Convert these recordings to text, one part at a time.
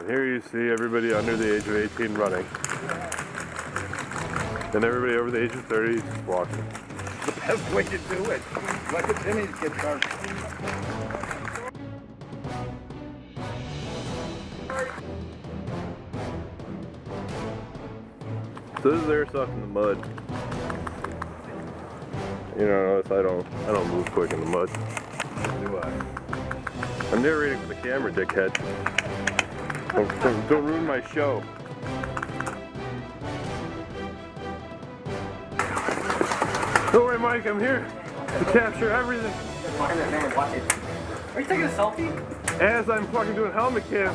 And here you see everybody under the age of 18 running. And everybody over the age of 30 is just watching. The best way to do it. Let the pennies get started. So this is airsoft in the mud. You know, notice I don't move quick in the mud. Do I? I'm narrating for the camera, dickhead. Don't ruin my show. Don't worry, Mike, I'm here to capture everything. Are you taking a selfie? As I'm fucking doing helmet cam.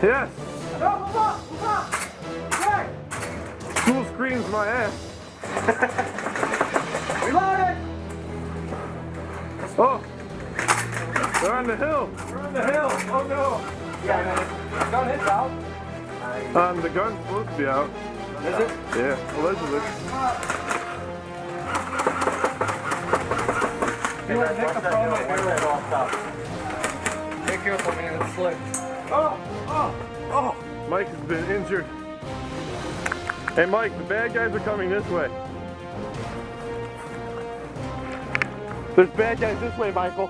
Yes. School screens my ass. Reloaded! Oh, they're on the hill. We're on the hill. Oh no. Yeah, gun is out. The gun's supposed to be out. Is it? Yeah, allegedly. You want to take the promo barrel. Be careful, man. It's slick. Oh, Mike has been injured. Hey Mike, the bad guys are coming this way. There's bad guys this way, Michael.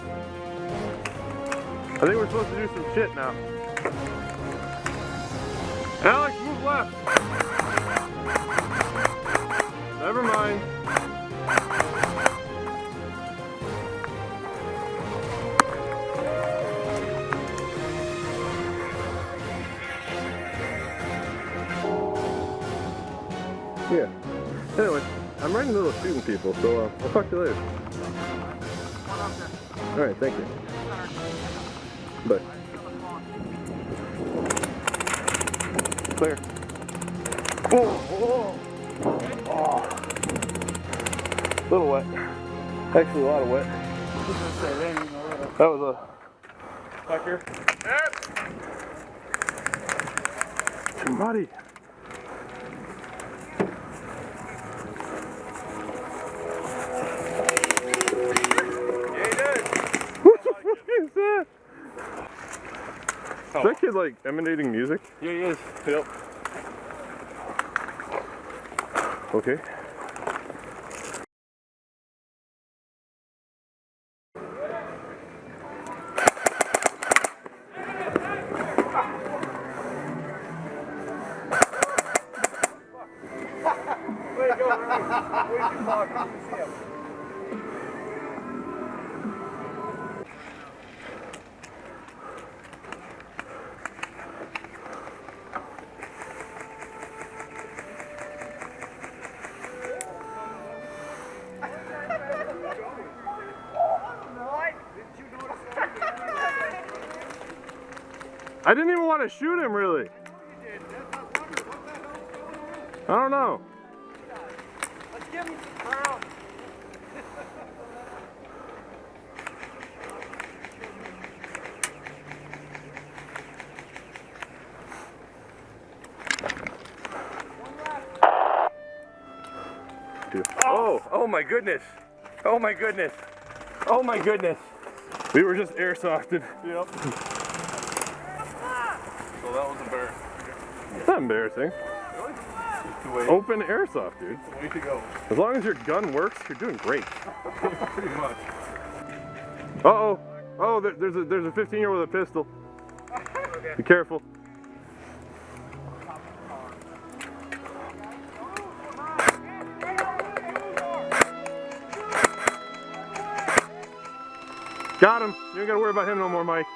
I think we're supposed to do some shit now. Alex, move left. Never mind. Yeah. Anyway, I'm right in the middle of shooting people, so I'll talk to you later. Alright, thank you. Bye. Clear. Oh! A little wet. Actually, a lot of wet. That was a... Back here. Too muddy. Is that kid like emanating music? Yeah, he is. Yep. Okay. Way to go, Way too far. You can see him. I didn't even want to shoot him, really. I don't know. Let's give him some ground. Oh my goodness. Oh my goodness. Oh my goodness. We were just airsofted. Yep. So that was embarrassing. It's not embarrassing. Really? Open airsoft, dude. Way to go. As long as your gun works, you're doing great. Pretty much. Uh-oh. Oh, there's a 15-year-old with a pistol. Be careful. Got him. You don't gotta worry about him no more, Mike.